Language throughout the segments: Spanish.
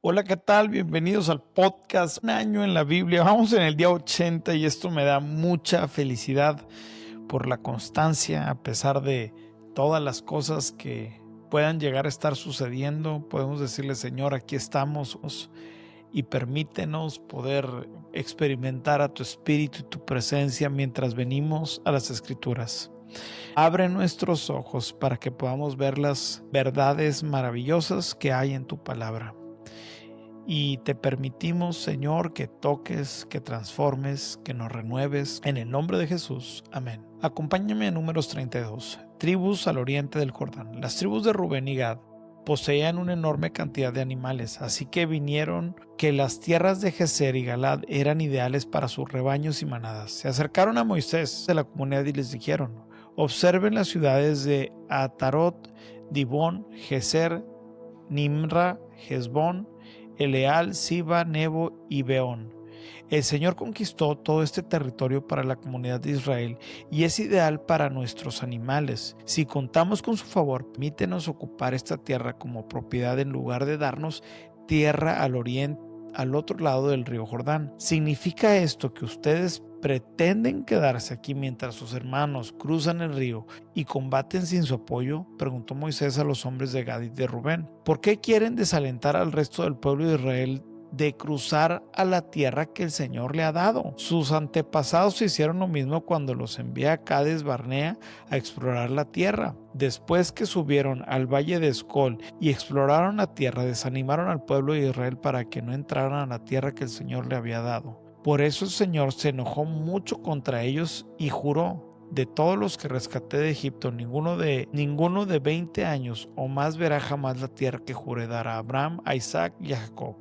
Hola, ¿qué tal? Bienvenidos al podcast Un año en la Biblia. Vamos en el día 80 y esto me da mucha felicidad por la constancia, a pesar de todas las cosas que puedan llegar a estar sucediendo. Podemos decirle, Señor, aquí estamos y permítenos poder experimentar a tu espíritu y tu presencia mientras venimos a las Escrituras. Abre nuestros ojos para que podamos ver las verdades maravillosas que hay en tu palabra. Y te permitimos, Señor, que toques, que transformes, que nos renueves. En el nombre de Jesús. Amén. Acompáñame a Números 32. Tribus al oriente del Jordán. Las tribus de Rubén y Gad poseían una enorme cantidad de animales, así que vinieron que las tierras de Geser y Galad eran ideales para sus rebaños y manadas. Se acercaron a Moisés de la comunidad y les dijeron: observen las ciudades de Atarot, Dibón, Geser, Nimra, Hesbón, Eleal, Siba, Nebo y Beón. El Señor conquistó todo este territorio para la comunidad de Israel y es ideal para nuestros animales. Si contamos con su favor, permítenos ocupar esta tierra como propiedad en lugar de darnos tierra al oriente, al otro lado del río Jordán. ¿Significa esto que ustedes pretenden quedarse aquí mientras sus hermanos cruzan el río y combaten sin su apoyo? Preguntó Moisés a los hombres de Gad y de Rubén. ¿Por qué quieren desalentar al resto del pueblo de Israel de cruzar a la tierra que el Señor le ha dado? Sus antepasados hicieron lo mismo cuando los envié a Cades Barnea a explorar la tierra. Después que subieron al valle de Escol y exploraron la tierra, desanimaron al pueblo de Israel para que no entraran a la tierra que el Señor le había dado. Por eso el Señor se enojó mucho contra ellos y juró: de todos los que rescaté de Egipto, ninguno de 20 años o más verá jamás la tierra que juré dar a Abraham, a Isaac y a Jacob,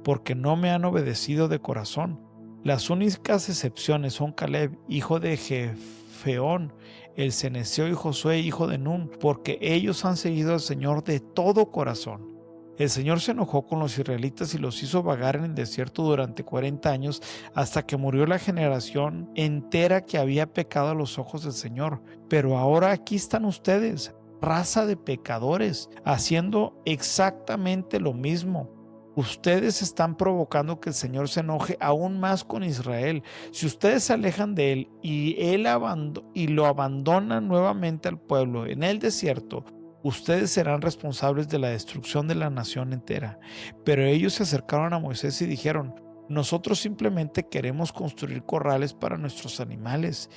porque no me han obedecido de corazón. Las únicas excepciones son Caleb, hijo de Jefeón, el ceneseo, y Josué, hijo de Nun, porque ellos han seguido al Señor de todo corazón. El Señor se enojó con los israelitas y los hizo vagar en el desierto durante 40 años hasta que murió la generación entera que había pecado a los ojos del Señor. Pero ahora aquí están ustedes, raza de pecadores, haciendo exactamente lo mismo. Ustedes están provocando que el Señor se enoje aún más con Israel. Si ustedes se alejan de él y lo abandonan nuevamente al pueblo en el desierto, ustedes serán responsables de la destrucción de la nación entera. Pero ellos se acercaron a Moisés y dijeron: nosotros simplemente queremos construir corrales para nuestros animales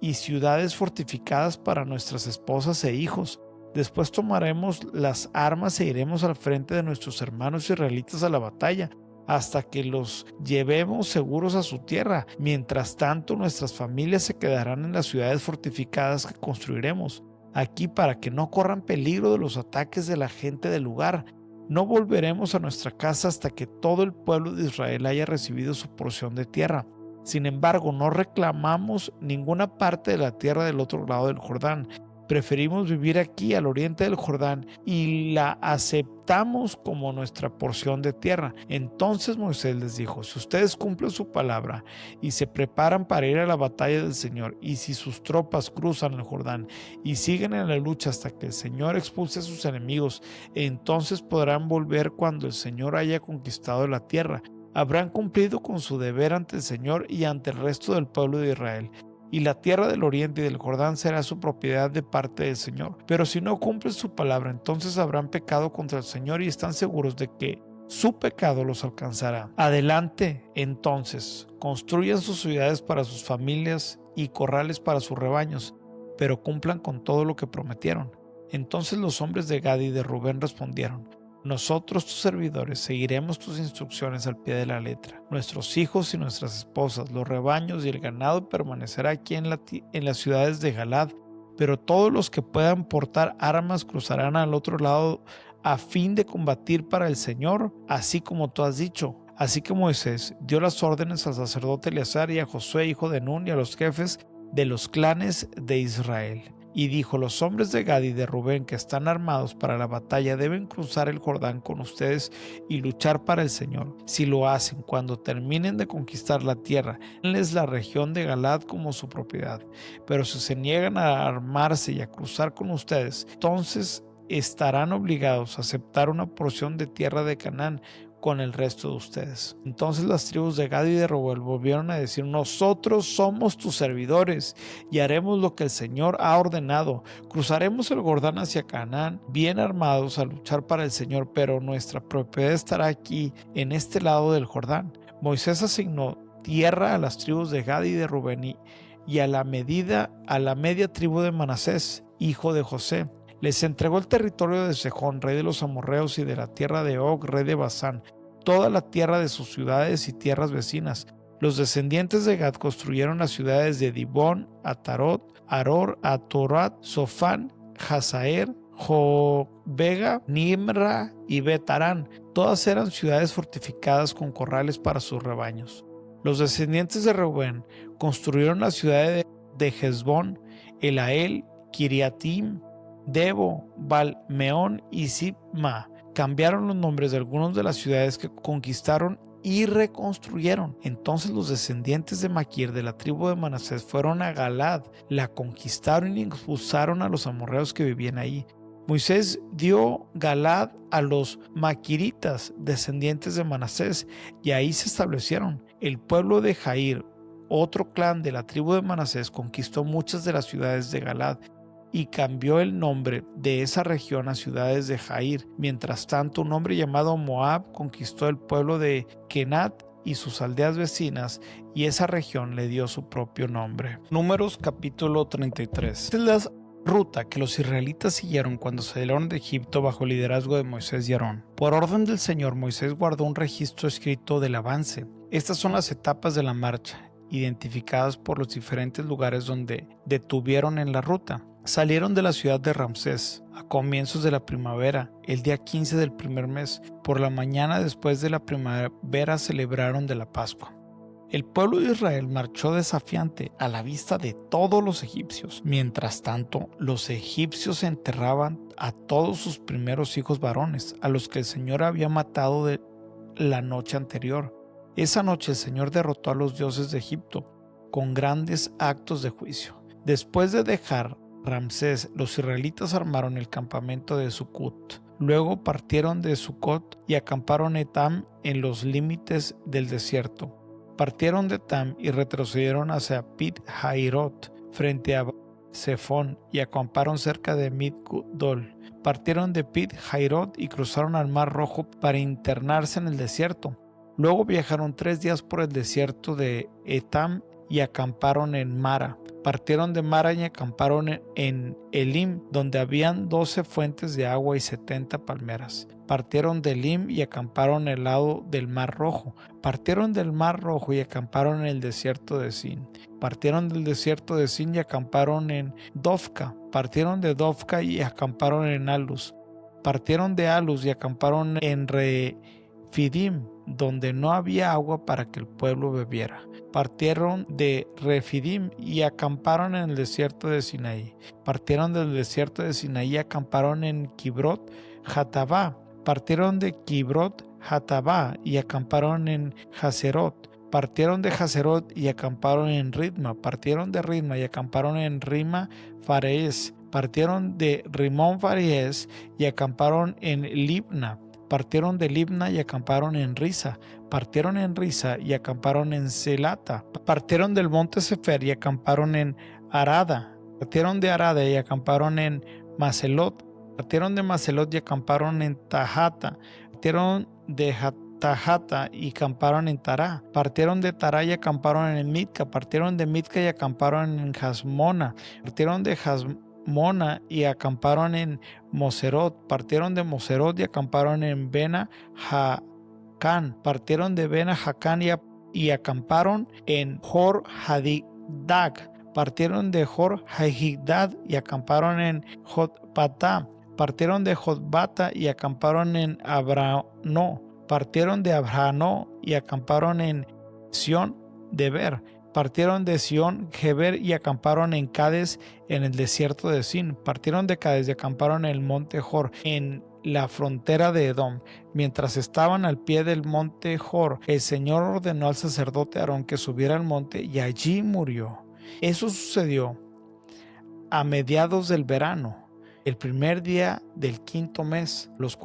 y ciudades fortificadas para nuestras esposas e hijos. Después tomaremos las armas e iremos al frente de nuestros hermanos israelitas a la batalla, hasta que los llevemos seguros a su tierra. Mientras tanto, nuestras familias se quedarán en las ciudades fortificadas que construiremos aquí para que no corran peligro de los ataques de la gente del lugar. No volveremos a nuestra casa hasta que todo el pueblo de Israel haya recibido su porción de tierra. Sin embargo, no reclamamos ninguna parte de la tierra del otro lado del Jordán. Preferimos vivir aquí al oriente del Jordán y la aceptamos como nuestra porción de tierra. Entonces Moisés les dijo: si ustedes cumplen su palabra y se preparan para ir a la batalla del Señor, y si sus tropas cruzan el Jordán y siguen en la lucha hasta que el Señor expulse a sus enemigos, entonces podrán volver cuando el Señor haya conquistado la tierra. Habrán cumplido con su deber ante el Señor y ante el resto del pueblo de Israel, y la tierra del oriente y del Jordán será su propiedad de parte del Señor. Pero si no cumplen su palabra, entonces habrán pecado contra el Señor y están seguros de que su pecado los alcanzará. Adelante, entonces, construyan sus ciudades para sus familias y corrales para sus rebaños, pero cumplan con todo lo que prometieron. Entonces los hombres de Gad y de Rubén respondieron: nosotros, tus servidores, seguiremos tus instrucciones al pie de la letra. Nuestros hijos y nuestras esposas, los rebaños y el ganado permanecerá aquí en las ciudades de Galad, pero todos los que puedan portar armas cruzarán al otro lado a fin de combatir para el Señor, así como tú has dicho. Así que Moisés dio las órdenes al sacerdote Eleazar y a Josué, hijo de Nun, y a los jefes de los clanes de Israel. Y dijo: los hombres de Gad y de Rubén que están armados para la batalla deben cruzar el Jordán con ustedes y luchar para el Señor. Si lo hacen, cuando terminen de conquistar la tierra, denles la región de Galad como su propiedad. Pero si se niegan a armarse y a cruzar con ustedes, entonces estarán obligados a aceptar una porción de tierra de Canaán con el resto de ustedes. Entonces las tribus de Gad y de Rubén volvieron a decir: nosotros somos tus servidores y haremos lo que el Señor ha ordenado. Cruzaremos el Jordán hacia Canaán bien armados a luchar para el Señor, pero nuestra propiedad estará aquí en este lado del Jordán. Moisés asignó tierra a las tribus de Gad y de Rubén y a la media tribu de Manasés, hijo de José. Les entregó el territorio de Sejón, rey de los amorreos, y de la tierra de Og, rey de Basán, toda la tierra de sus ciudades y tierras vecinas. Los descendientes de Gad construyeron las ciudades de Dibón, Atarot, Aror, Atorat, Sofán, Hazaer, Jobega, Nimra y Betarán. Todas eran ciudades fortificadas con corrales para sus rebaños. Los descendientes de Reubén construyeron las ciudades de Hezbón, Elael, Kiriatim, Debo, Baal-meón y Sibma. Cambiaron los nombres de algunas de las ciudades que conquistaron y reconstruyeron. Entonces los descendientes de Maquir de la tribu de Manasés fueron a Galad, la conquistaron y expulsaron a los amorreos que vivían ahí. Moisés dio Galad a los maquiritas, descendientes de Manasés, y ahí se establecieron. El pueblo de Jair, otro clan de la tribu de Manasés, conquistó muchas de las ciudades de Galad y cambió el nombre de esa región a ciudades de Jair. Mientras tanto, un hombre llamado Moab conquistó el pueblo de Kenat y sus aldeas vecinas, y esa región le dio su propio nombre. Números capítulo 33. Esta es la ruta que los israelitas siguieron cuando salieron de Egipto bajo el liderazgo de Moisés y Aarón. Por orden del Señor, Moisés guardó un registro escrito del avance. Estas son las etapas de la marcha, identificadas por los diferentes lugares donde detuvieron en la ruta. Salieron de la ciudad de Ramsés a comienzos de la primavera, el día 15 del primer mes. Por la mañana después de la primavera celebraron de la Pascua. El pueblo de Israel marchó desafiante a la vista de todos los egipcios. Mientras tanto, los egipcios enterraban a todos sus primeros hijos varones, a los que el Señor había matado de la noche anterior. Esa noche el Señor derrotó a los dioses de Egipto con grandes actos de juicio. Después de dejar Ramsés, los israelitas armaron el campamento de Sucot. Luego partieron de Sucot y acamparon en Etam, en los límites del desierto. Partieron de Etam y retrocedieron hacia Pit Hairot, frente a Sefón, y acamparon cerca de Migdol. Partieron de Pit Hairot y cruzaron al Mar Rojo para internarse en el desierto. Luego viajaron 3 días por el desierto de Etam y acamparon en Mara. Partieron de Mara y acamparon en Elim, donde habían 12 fuentes de agua y 70 palmeras. Partieron de Elim y acamparon en el lado del Mar Rojo. Partieron del Mar Rojo y acamparon en el desierto de Sin. Partieron del desierto de Sin y acamparon en Dofca. Partieron de Dofca y acamparon en Alus. Partieron de Alus y acamparon en Refidim, donde no había agua para que el pueblo bebiera. Partieron de Refidim y acamparon en el desierto de Sinaí. Partieron del desierto de Sinaí y acamparon en Kibrot Hatabá. Partieron de Kibrot Hatabá y acamparon en Hazerot. Partieron de Hazerot y acamparon en Ritma. Partieron de Ritma y acamparon en Rima Farees. Partieron de Rimón Farees y acamparon en Libna. Partieron de Libna y acamparon en Risa. Partieron en Risa y acamparon en Selata. Partieron del monte Sefer y acamparon en Arada. Partieron de Arada y acamparon en Macelot. Partieron de Macelot y acamparon en Tahata. Partieron de Tahata y acamparon en Tará. Partieron de Tará y acamparon en Mitka. Partieron de Mitka y acamparon en Hasmona. Partieron de Hasmona y acamparon en Moserot. Partieron de Moserot y acamparon en Bena Jacán. Partieron de Bena Jacán y acamparon en Jor Hadigdag. Partieron de Jor Hadigdag y acamparon en Jotbatá. Partieron de Jotbata y acamparon en Abrano. Partieron de Abrano y acamparon en Sión Deber. Partieron de Sión Geber y acamparon en Cades en el desierto de Sin. Partieron de Cades y acamparon en el monte Jor, en la frontera de Edom. Mientras estaban al pie del monte Jor, el Señor ordenó al sacerdote Aarón que subiera al monte y allí murió. Eso sucedió a mediados del verano, el primer día del 5.º mes, los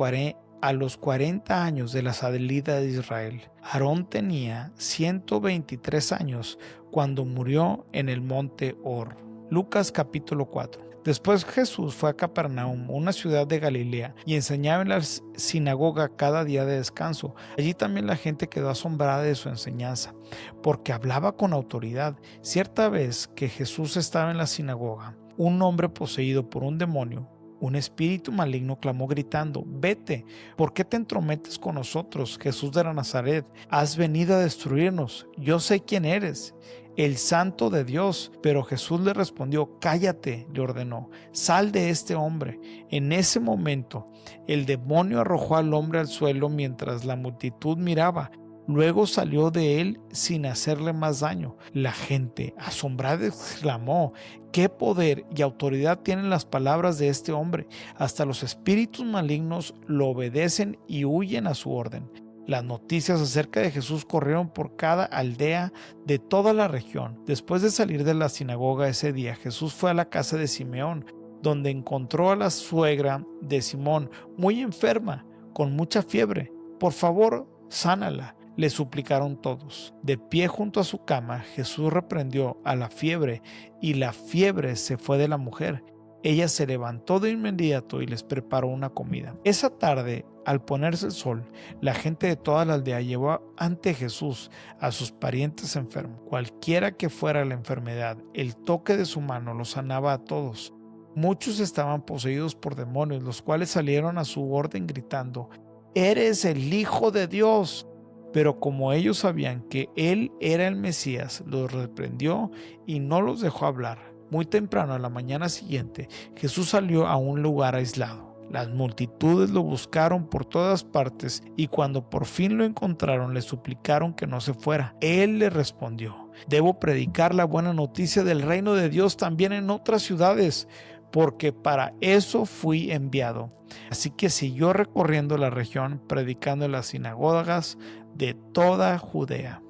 a los 40 años de la salida de Israel. Aarón tenía 123 años cuando murió en el monte Hor. Lucas capítulo 4. Después Jesús fue a Capernaum, una ciudad de Galilea, y enseñaba en la sinagoga cada día de descanso. Allí también la gente quedó asombrada de su enseñanza, porque hablaba con autoridad. Cierta vez que Jesús estaba en la sinagoga, un hombre poseído por un demonio, un espíritu maligno, clamó gritando: «Vete, ¿por qué te entrometes con nosotros, Jesús de Nazaret? Has venido a destruirnos. Yo sé quién eres, el Santo de Dios». Pero Jesús le respondió: «Cállate», le ordenó, «sal de este hombre». En ese momento, el demonio arrojó al hombre al suelo mientras la multitud miraba. Luego salió de él sin hacerle más daño. La gente, asombrada, exclamó: «¿Qué poder y autoridad tienen las palabras de este hombre? Hasta los espíritus malignos lo obedecen y huyen a su orden». Las noticias acerca de Jesús corrieron por cada aldea de toda la región. Después de salir de la sinagoga ese día, Jesús fue a la casa de Simeón, donde encontró a la suegra de Simón, muy enferma, con mucha fiebre. «Por favor, sánala», le suplicaron todos. De pie junto a su cama, Jesús reprendió a la fiebre, y la fiebre se fue de la mujer. Ella se levantó de inmediato y les preparó una comida. Esa tarde, al ponerse el sol, la gente de toda la aldea llevó ante Jesús a sus parientes enfermos. Cualquiera que fuera la enfermedad, el toque de su mano los sanaba a todos. Muchos estaban poseídos por demonios, los cuales salieron a su orden gritando: «¡Eres el Hijo de Dios!». Pero como ellos sabían que él era el Mesías, los reprendió y no los dejó hablar. Muy temprano, a la mañana siguiente, Jesús salió a un lugar aislado. Las multitudes lo buscaron por todas partes y cuando por fin lo encontraron le suplicaron que no se fuera. Él les respondió: «Debo predicar la buena noticia del reino de Dios también en otras ciudades, porque para eso fui enviado». Así que siguió recorriendo la región, predicando en las sinagogas de toda Judea.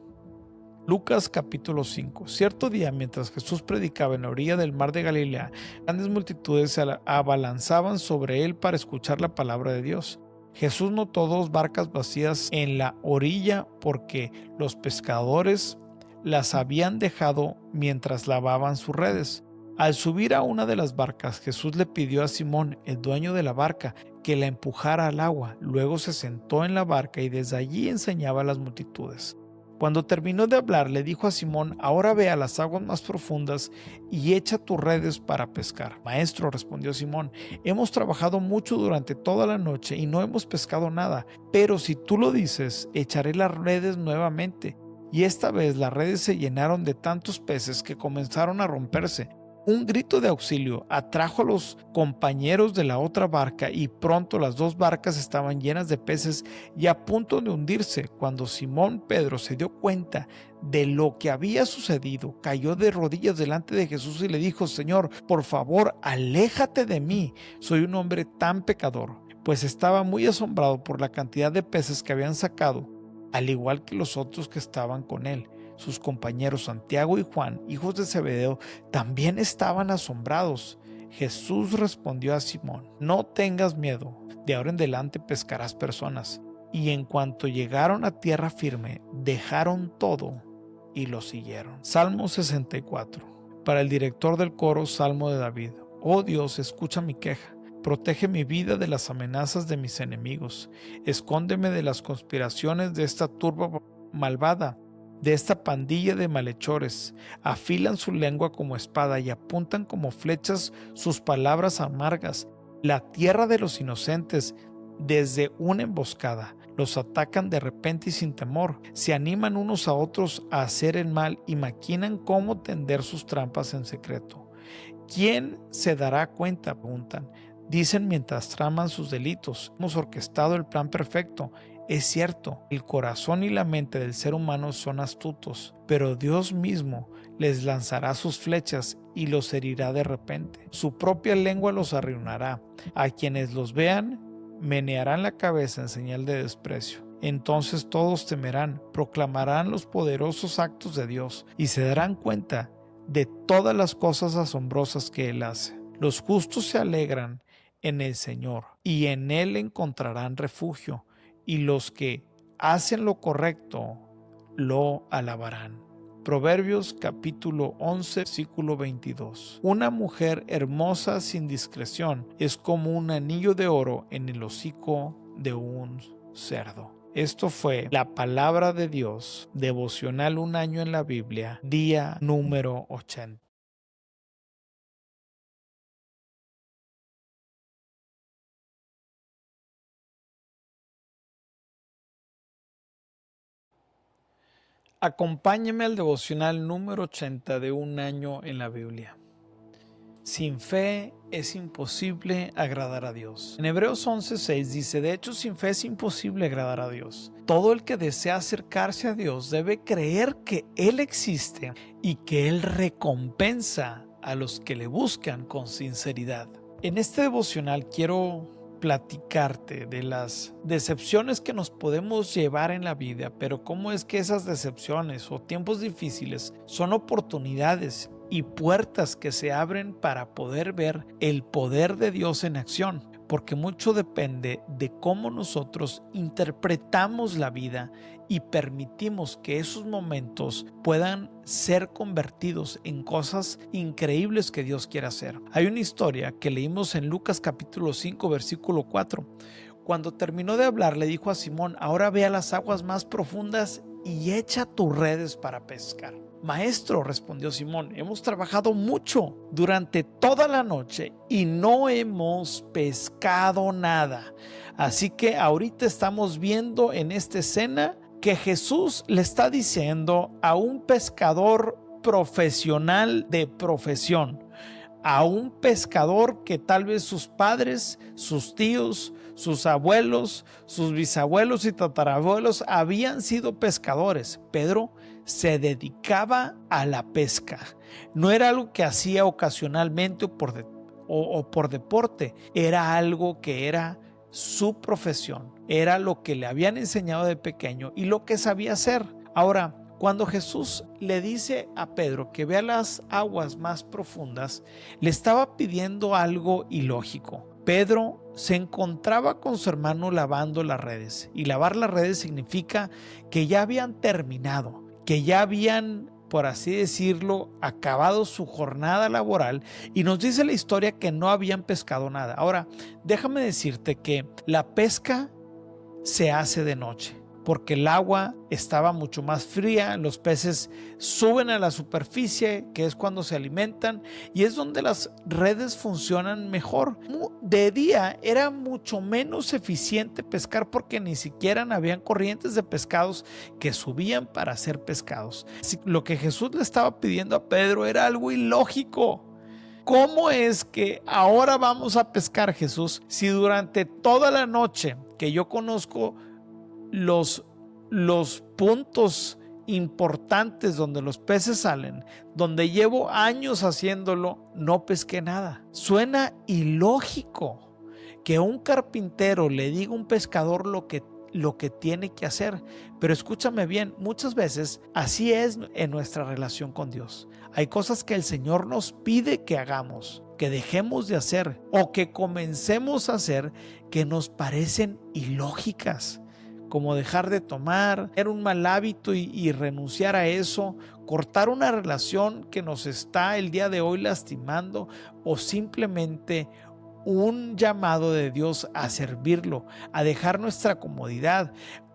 Lucas capítulo 5. Cierto día, mientras Jesús predicaba en la orilla del mar de Galilea, grandes multitudes se abalanzaban sobre él para escuchar la palabra de Dios. Jesús notó 2 barcas vacías en la orilla porque los pescadores las habían dejado mientras lavaban sus redes. Al subir a una de las barcas, Jesús le pidió a Simón, el dueño de la barca, que la empujara al agua. Luego se sentó en la barca y desde allí enseñaba a las multitudes. Cuando terminó de hablar, le dijo a Simón: «Ahora ve a las aguas más profundas y echa tus redes para pescar». «Maestro», respondió Simón, «hemos trabajado mucho durante toda la noche y no hemos pescado nada, pero si tú lo dices, echaré las redes nuevamente». Y esta vez las redes se llenaron de tantos peces que comenzaron a romperse. Un grito de auxilio atrajo a los compañeros de la otra barca y pronto las 2 barcas estaban llenas de peces y a punto de hundirse. Cuando Simón Pedro se dio cuenta de lo que había sucedido, cayó de rodillas delante de Jesús y le dijo: «Señor, por favor, aléjate de mí, soy un hombre tan pecador», pues estaba muy asombrado por la cantidad de peces que habían sacado, al igual que los otros que estaban con él. Sus compañeros Santiago y Juan, hijos de Zebedeo, también estaban asombrados. Jesús respondió a Simón: «No tengas miedo, de ahora en adelante pescarás personas». Y en cuanto llegaron a tierra firme, dejaron todo y lo siguieron. Salmo 64. Para el director del coro, Salmo de David. Oh Dios, escucha mi queja. Protege mi vida de las amenazas de mis enemigos. Escóndeme de las conspiraciones de esta turba malvada, de esta pandilla de malhechores. Afilan su lengua como espada y apuntan como flechas sus palabras amargas. La tierra de los inocentes desde una emboscada. Los atacan de repente y sin temor. Se animan unos a otros a hacer el mal y maquinan cómo tender sus trampas en secreto. ¿Quién se dará cuenta?, preguntan. Dicen mientras traman sus delitos. Hemos orquestado el plan perfecto. Es cierto, el corazón y la mente del ser humano son astutos, pero Dios mismo les lanzará sus flechas y los herirá de repente. Su propia lengua los arruinará. A quienes los vean, menearán la cabeza en señal de desprecio. Entonces todos temerán, proclamarán los poderosos actos de Dios y se darán cuenta de todas las cosas asombrosas que Él hace. Los justos se alegran en el Señor, y en Él encontrarán refugio, y los que hacen lo correcto lo alabarán. Proverbios capítulo 11, versículo 22. Una mujer hermosa sin discreción es como un anillo de oro en el hocico de un cerdo. Esto fue la palabra de Dios, devocional un año en la Biblia, día número 80. Acompáñeme al devocional número 80 de un año en la Biblia. Sin fe es imposible agradar a Dios. En Hebreos 11:6 dice, de hecho, sin fe es imposible agradar a Dios. Todo el que desea acercarse a Dios debe creer que Él existe y que Él recompensa a los que le buscan con sinceridad. En este devocional quiero platicarte de las decepciones que nos podemos llevar en la vida, pero cómo es que esas decepciones o tiempos difíciles son oportunidades y puertas que se abren para poder ver el poder de Dios en acción, porque mucho depende de cómo nosotros interpretamos la vida y permitimos que esos momentos puedan ser convertidos en cosas increíbles que Dios quiere hacer. Hay una historia que leímos en Lucas capítulo 5 versículo 4. Cuando terminó de hablar, le dijo a Simón, ahora ve a las aguas más profundas y echa tus redes para pescar. Maestro, respondió Simón, hemos trabajado mucho durante toda la noche y no hemos pescado nada. Así que ahorita estamos viendo en esta escena que Jesús le está diciendo a un pescador profesional de profesión, a un pescador que tal vez sus padres, sus tíos, sus abuelos, sus bisabuelos y tatarabuelos habían sido pescadores. Pedro se dedicaba a la pesca. No era algo que hacía ocasionalmente o por deporte, era algo que era su profesión, era lo que le habían enseñado de pequeño y lo que sabía hacer. Ahora, cuando Jesús le dice a Pedro que vea las aguas más profundas, le estaba pidiendo algo ilógico. Pedro se encontraba con su hermano lavando las redes, y lavar las redes significa que ya habían terminado, que ya habían, por así decirlo, acabado su jornada laboral, y nos dice la historia que no habían pescado nada. Ahora, déjame decirte que la pesca se hace de noche, porque el agua estaba mucho más fría, los peces suben a la superficie, que es cuando se alimentan, y es donde las redes funcionan mejor. De día era mucho menos eficiente pescar porque ni siquiera habían corrientes de pescados que subían para ser pescados. Así, lo que Jesús le estaba pidiendo a Pedro era algo ilógico. ¿Cómo es que ahora vamos a pescar, Jesús, si durante toda la noche que yo conozco los puntos importantes donde los peces salen, donde llevo años haciéndolo, no pesqué nada? Suena ilógico que un carpintero le diga a un pescador lo que tiene que hacer, pero escúchame bien, muchas veces así es en nuestra relación con Dios. Hay cosas que el Señor nos pide que hagamos, que dejemos de hacer o que comencemos a hacer, que nos parecen ilógicas, como dejar de tomar, tener un mal hábito y renunciar a eso, cortar una relación que nos está el día de hoy lastimando, o simplemente un llamado de Dios a servirlo, a dejar nuestra comodidad,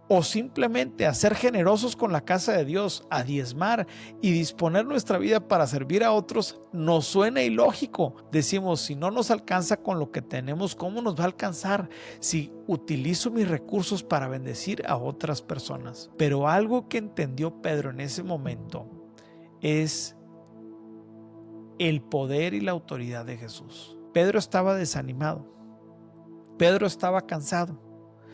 o simplemente a ser generosos con la casa de Dios, a diezmar y disponer nuestra vida para servir a otros. Nos suena ilógico. Decimos, si no nos alcanza con lo que tenemos, ¿cómo nos va a alcanzar si utilizo mis recursos para bendecir a otras personas? Pero algo que entendió Pedro en ese momento es el poder y la autoridad de Jesús. Pedro estaba desanimado, Pedro estaba cansado,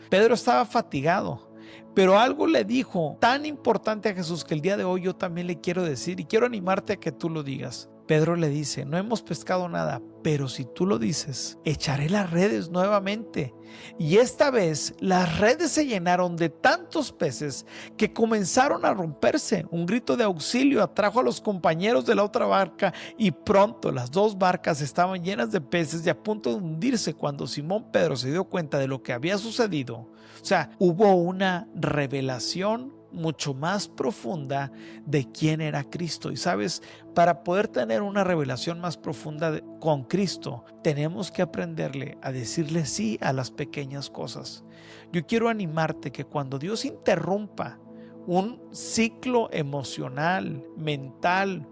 Pedro estaba fatigado, pero algo le dijo tan importante a Jesús que el día de hoy yo también le quiero decir y quiero animarte a que tú lo digas. Pedro le dice, no hemos pescado nada, pero si tú lo dices, echaré las redes nuevamente. Y esta vez las redes se llenaron de tantos peces que comenzaron a romperse. Un grito de auxilio atrajo a los compañeros de la otra barca y pronto las dos barcas estaban llenas de peces y a punto de hundirse cuando Simón Pedro se dio cuenta de lo que había sucedido. O sea, hubo una revelación mucho más profunda de quién era Cristo. Y sabes, para poder tener una revelación más profunda con Cristo, tenemos que aprenderle a decirle sí a las pequeñas cosas. Yo quiero animarte que cuando Dios interrumpa un ciclo emocional, mental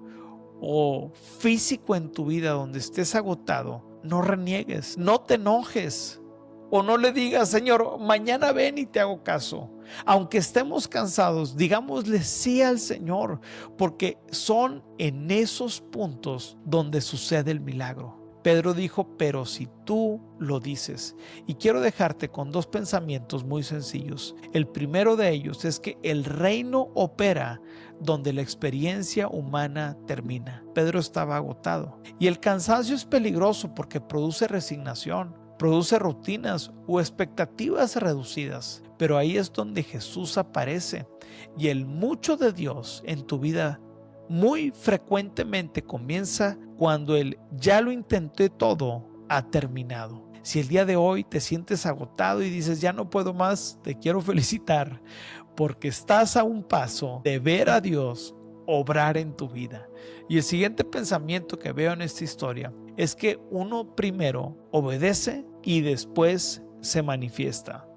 o físico en tu vida donde estés agotado, no reniegues, no te enojes. O no le digas, Señor, mañana ven y te hago caso. Aunque estemos cansados, digámosle sí al Señor, porque son en esos puntos donde sucede el milagro. Pedro dijo, pero si tú lo dices. Y quiero dejarte con dos pensamientos muy sencillos. El primero de ellos es que el reino opera donde la experiencia humana termina. Pedro estaba agotado. Y el cansancio es peligroso porque produce resignación, produce rutinas o expectativas reducidas, pero ahí es donde Jesús aparece y el mucho de Dios en tu vida muy frecuentemente comienza cuando el ya lo intenté todo ha terminado. Si el día de hoy te sientes agotado y dices ya no puedo más, te quiero felicitar porque estás a un paso de ver a Dios obrar en tu vida. Y el siguiente pensamiento que veo en esta historia es que uno primero obedece y después se manifiesta.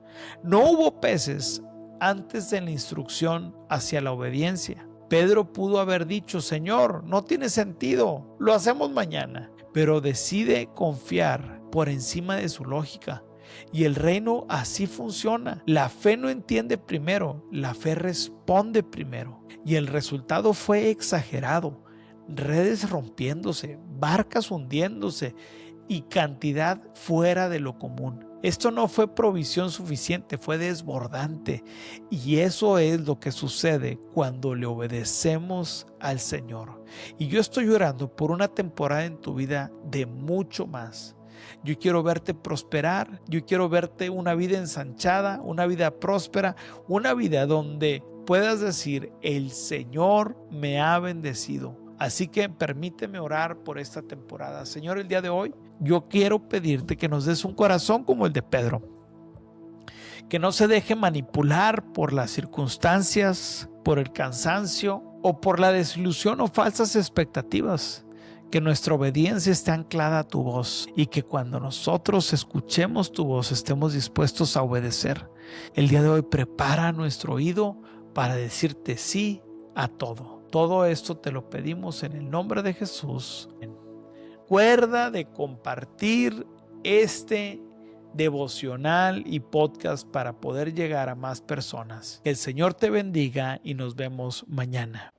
No hubo peces antes de la instrucción hacia la obediencia. Pedro pudo haber dicho, Señor, no tiene sentido, lo hacemos mañana, pero decide confiar por encima de su lógica. Y el reino así funciona. La fe no entiende primero, la fe responde primero. Y el resultado fue exagerado. Redes rompiéndose, barcas hundiéndose y cantidad fuera de lo común. Esto no fue provisión suficiente, fue desbordante. Y eso es lo que sucede cuando le obedecemos al Señor. Y yo estoy orando por una temporada en tu vida de mucho más. Yo quiero verte prosperar, yo quiero verte una vida ensanchada, una vida próspera, una vida donde puedas decir, el Señor me ha bendecido. Así que permíteme orar por esta temporada. Señor, el día de hoy yo quiero pedirte que nos des un corazón como el de Pedro, que no se deje manipular por las circunstancias, por el cansancio o por la desilusión o falsas expectativas. Que nuestra obediencia esté anclada a tu voz y que cuando nosotros escuchemos tu voz estemos dispuestos a obedecer. El día de hoy prepara nuestro oído para decirte sí a todo. Todo esto te lo pedimos en el nombre de Jesús. Recuerda de compartir este devocional y podcast para poder llegar a más personas. Que el Señor te bendiga y nos vemos mañana.